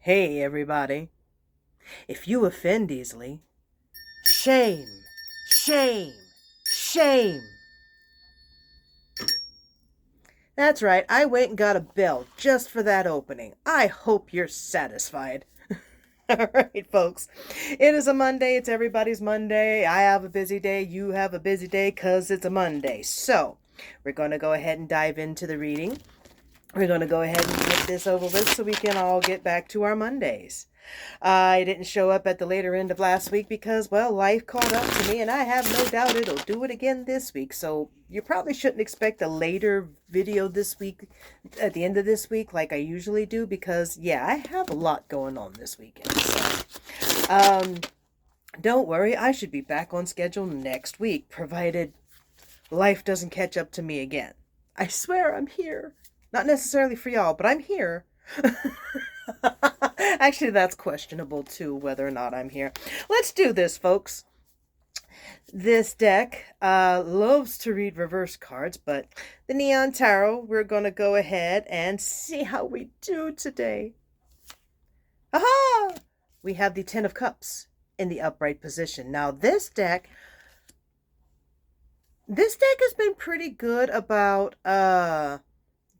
Hey, everybody. If you offend easily, shame, shame, shame. That's right, I went and got a bell just for that opening. I hope you're satisfied. All right, folks. It is a Monday. It's everybody's Monday. I have a busy day. You have a busy day because it's a Monday. So, we're going to go ahead and dive into the reading. We're going to go ahead and get this over with so we can all get back to our Mondays. I didn't show up at the later end of last week because, well, life caught up to me, and I have no doubt it'll do it again this week. So you probably shouldn't expect a later video this week, at the end of this week, like I usually do, because, yeah, I have a lot going on this weekend. So, don't worry, I should be back on schedule next week, provided life doesn't catch up to me again. I swear I'm here. Not necessarily for y'all, but I'm here. Actually, that's questionable too, whether or not I'm here. Let's do this, folks. This deck loves to read reverse cards, but the Neon Tarot, we're going to go ahead and see how we do today. Aha! We have the Ten of Cups in the upright position. Now, this deck has been pretty good about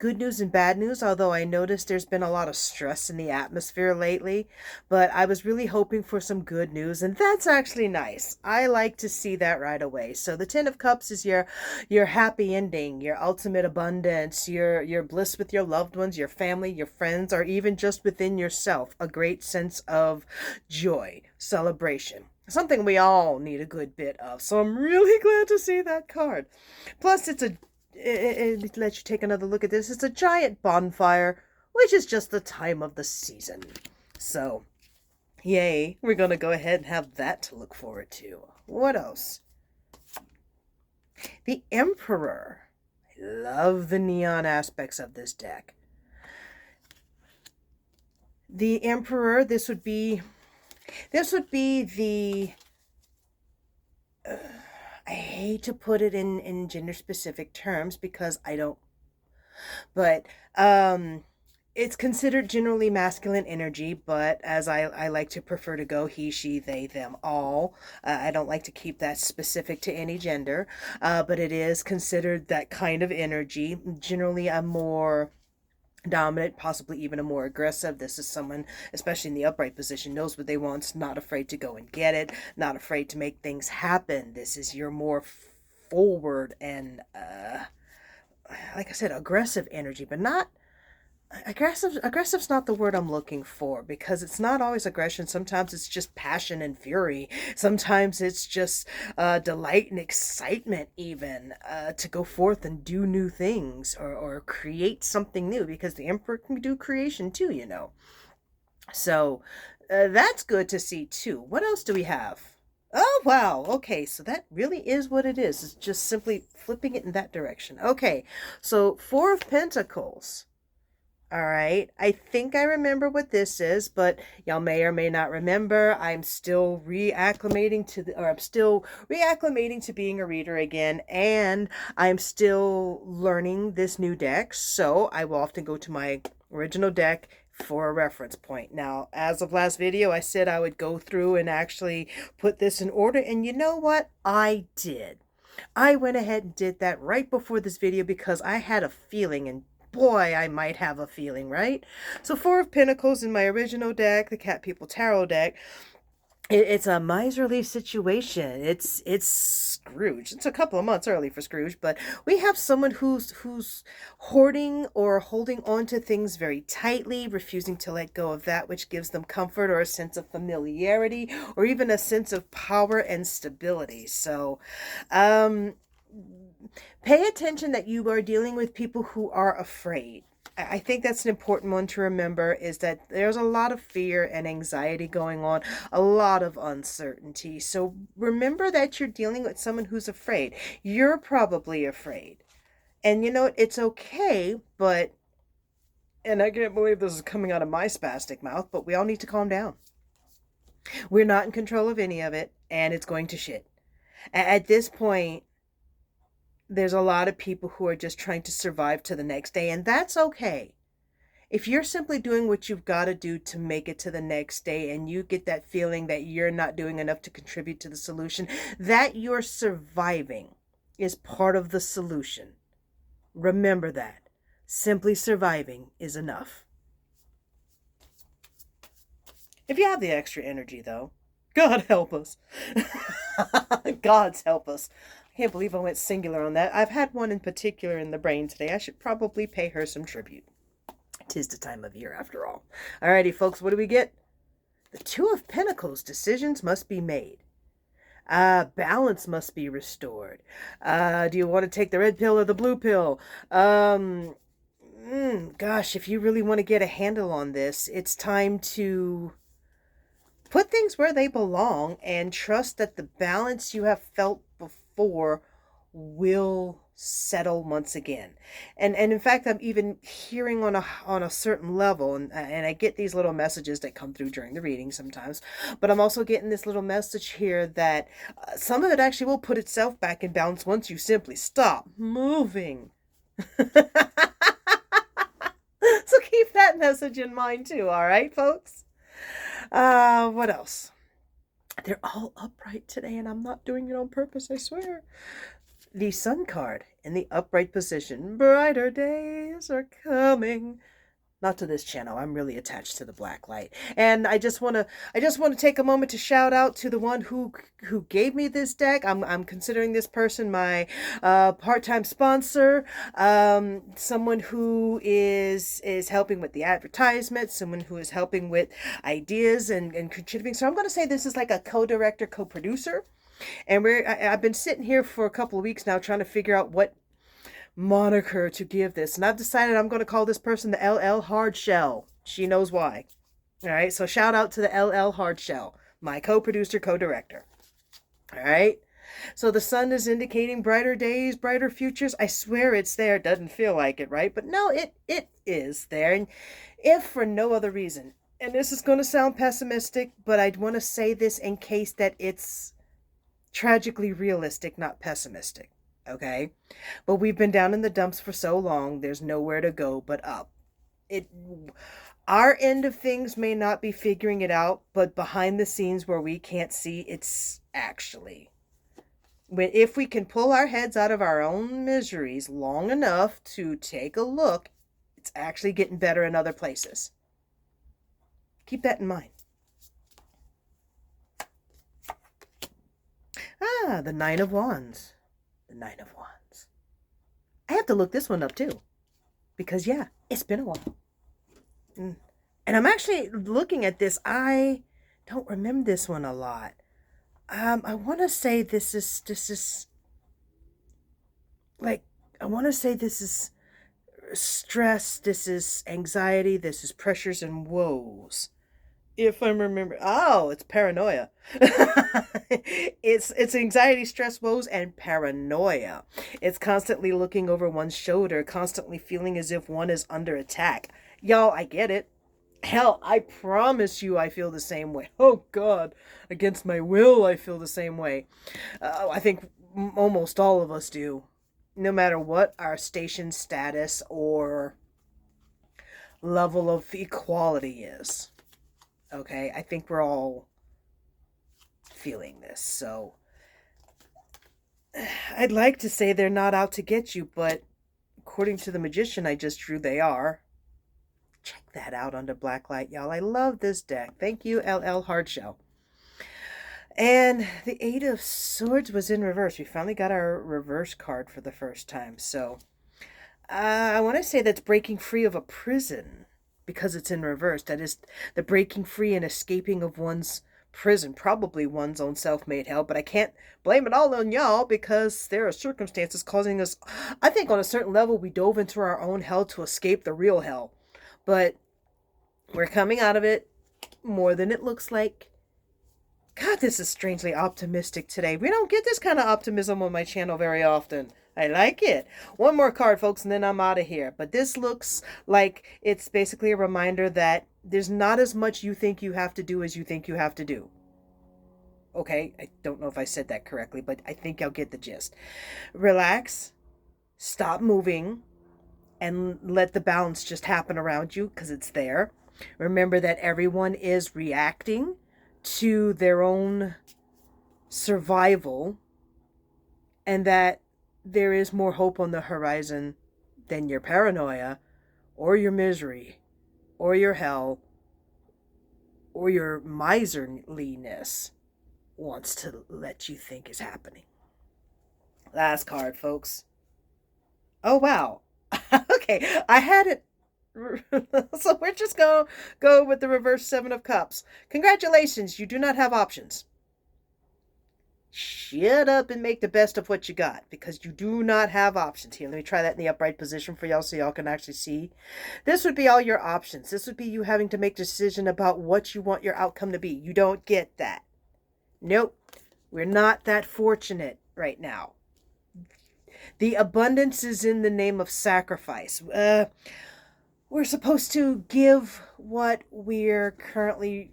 good news and bad news, although I noticed there's been a lot of stress in the atmosphere lately. But I was really hoping for some good news, and that's actually nice. I like to see that right away. So the Ten of Cups is your happy ending, your ultimate abundance, your bliss with your loved ones, your family, your friends, or even just within yourself, a great sense of joy, celebration. Something we all need a good bit of. So I'm really glad to see that card. Plus, it lets you take another look at this. It's a giant bonfire, which is just the time of the season. So, yay, we're going to go ahead and have that to look forward to. What else? The Emperor. I love the neon aspects of this deck. The Emperor, this would be the I hate to put it in gender specific terms because I don't, but it's considered generally masculine energy, but as I like to prefer to go he, she, they, them, all. I don't like to keep that specific to any gender, but it is considered that kind of energy, generally a more dominant, possibly even a more aggressive. This is someone, especially in the upright position, knows what they want, not afraid to go and get it, not afraid to make things happen. This is your more forward and like I said, aggressive energy, but not aggressive's not the word I'm looking for, because it's not always aggression. Sometimes it's just passion and fury. Sometimes it's just delight and excitement, even to go forth and do new things, or create something new, because the Emperor can do creation too, you know. So that's good to see too. What else do we have? Oh, wow. Okay, so that really is what it is. It's just simply flipping it in that direction. Okay, so Four of Pentacles. All right. I think I remember what this is, but y'all may or may not remember. I'm still I'm still reacclimating to being a reader again, and I'm still learning this new deck. So I will often go to my original deck for a reference point. Now, as of last video, I said I would go through and actually put this in order, and you know what? I did. I went ahead and did that right before this video because I had a feeling, and boy, I might have a feeling, right? So Four of Pentacles in my original deck, the Cat People Tarot deck, it's a miserly situation. It's Scrooge. It's a couple of months early for Scrooge, but we have someone who's hoarding or holding on to things very tightly, refusing to let go of that which gives them comfort or a sense of familiarity or even a sense of power and stability. So, pay attention that you are dealing with people who are afraid. I think that's an important one to remember, is that there's a lot of fear and anxiety going on, a lot of uncertainty. So remember that you're dealing with someone who's afraid. You're probably afraid. And you know, it's okay, but, and I can't believe this is coming out of my spastic mouth, but we all need to calm down. We're not in control of any of it, and it's going to shit. At this point, there's a lot of people who are just trying to survive to the next day, and that's okay. If you're simply doing what you've got to do to make it to the next day and you get that feeling that you're not doing enough to contribute to the solution, that you're surviving is part of the solution. Remember that. Simply surviving is enough. If you have the extra energy, though, God help us. God's help us. I can't believe I went singular on that. I've had one in particular in the brain today. I should probably pay her some tribute. 'Tis the time of year, after all. Alrighty, folks, what do we get? The Two of Pentacles. Decisions must be made. Balance must be restored. Do you want to take the red pill or the blue pill? Gosh, if you really want to get a handle on this, it's time to put things where they belong and trust that the balance you have felt before will settle once again. And in fact, I'm even hearing on a certain level, and I get these little messages that come through during the reading sometimes, but I'm also getting this little message here that some of it actually will put itself back in balance once you simply stop moving. So keep that message in mind too, all right, folks? What else? They're all upright today, and I'm not doing it on purpose, I swear. The Sun card in the upright position. Brighter days are coming. Not to this channel. I'm really attached to the black light. And I just want to take a moment to shout out to the one who gave me this deck. I'm considering this person my part-time sponsor. Someone who is helping with the advertisement, someone who is helping with ideas and contributing. So I'm going to say this is like a co-director, co-producer. And I've been sitting here for a couple of weeks now trying to figure out what moniker to give this, and I've decided I'm going to call this person the LL Hardshell. She knows why. All right, so shout out to the LL Hardshell, my co-producer, co-director. All right, so the sun is indicating brighter days, brighter futures. I swear it's there. It doesn't feel like it, right? But no, it is there. And if for no other reason, and this is going to sound pessimistic, but I'd want to say this in case that it's tragically realistic, not pessimistic. Okay, but we've been down in the dumps for so long, there's nowhere to go but up. Our end of things may not be figuring it out, but behind the scenes where we can't see, it's actually, if we can pull our heads out of our own miseries long enough to take a look, it's actually getting better in other places. Keep that in mind. The Nine of Wands. The Nine of Wands. I have to look this one up too, because yeah, it's been a while. And I'm actually looking at this. I don't remember this one a lot. I want to say this is like, I want to say this is stress, this is anxiety, this is pressures and woes. If I'm remembering, it's paranoia. It's anxiety, stress, woes, and paranoia. It's constantly looking over one's shoulder, constantly feeling as if one is under attack. Y'all, I get it. Hell, I promise you I feel the same way. Oh God, against my will, I feel the same way. I think almost all of us do. No matter what our station status or level of equality is. Okay, I think we're all feeling this. So I'd like to say they're not out to get you, but according to the magician I just drew, they are. Check that out under blacklight, y'all. I love this deck. Thank you, LL Hardshell. And the Eight of Swords was in reverse. We finally got our reverse card for the first time. So I want to say that's breaking free of a prison, because it's in reverse. That is the breaking free and escaping of one's prison, probably one's own self-made hell, but I can't blame it all on y'all because there are circumstances causing us, I think on a certain level, we dove into our own hell to escape the real hell, but we're coming out of it more than it looks like. God, this is strangely optimistic today. We don't get this kind of optimism on my channel very often. I like it. One more card, folks, and then I'm out of here. But this looks like it's basically a reminder that there's not as much you think you have to do as you think you have to do. Okay, I don't know if I said that correctly, but I think y'all get the gist. Relax. Stop moving. and let the balance just happen around you because it's there. Remember that everyone is reacting to their own survival, and that there is more hope on the horizon than your paranoia or your misery or your hell or your miserliness wants to let you think is happening. Last card, folks. Oh, wow. Okay, I had it. So we're just going to go with the reverse Seven of Cups. Congratulations, you do not have options. Shut up and make the best of what you got, because you do not have options. Here, let me try that in the upright position for y'all so y'all can actually see. This would be all your options. This would be you having to make a decision about what you want your outcome to be. You don't get that. Nope. We're not that fortunate right now. The abundance is in the name of sacrifice. We're supposed to give what we're currently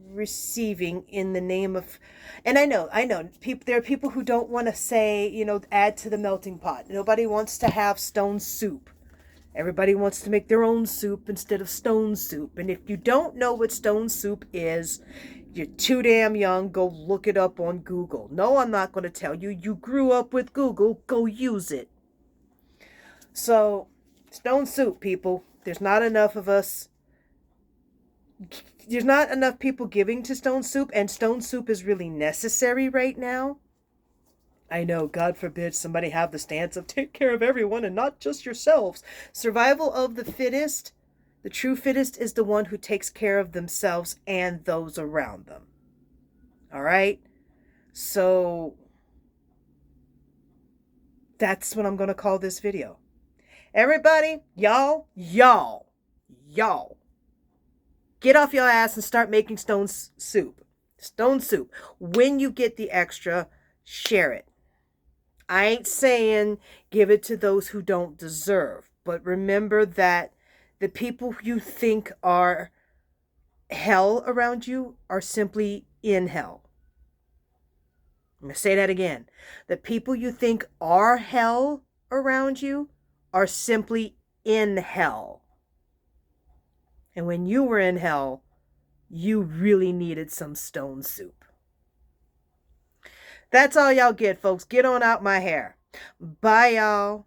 receiving in the name of, and I know people, there are people who don't want to say, add to the melting pot. Nobody wants to have stone soup. Everybody wants to make their own soup instead of stone soup. And if you don't know what stone soup is, you're too damn young. Go look it up on Google. No, I'm not going to tell you. You grew up with Google. Go use it. So, stone soup, people. There's not enough of us. There's not enough people giving to stone soup, and stone soup is really necessary right now. I know, God forbid somebody have the stance of take care of everyone and not just yourselves. Survival of the fittest. The true fittest is the one who takes care of themselves and those around them. All right? So that's what I'm going to call this video. Everybody, y'all, get off your ass and start making stone soup. Stone soup. When you get the extra, share it. I ain't saying give it to those who don't deserve, but remember that the people you think are hell around you are simply in hell. I'm going to say that again. The people you think are hell around you are simply in hell. And when you were in hell, you really needed some stone soup. That's all y'all get, folks. Get on out my hair. Bye, y'all.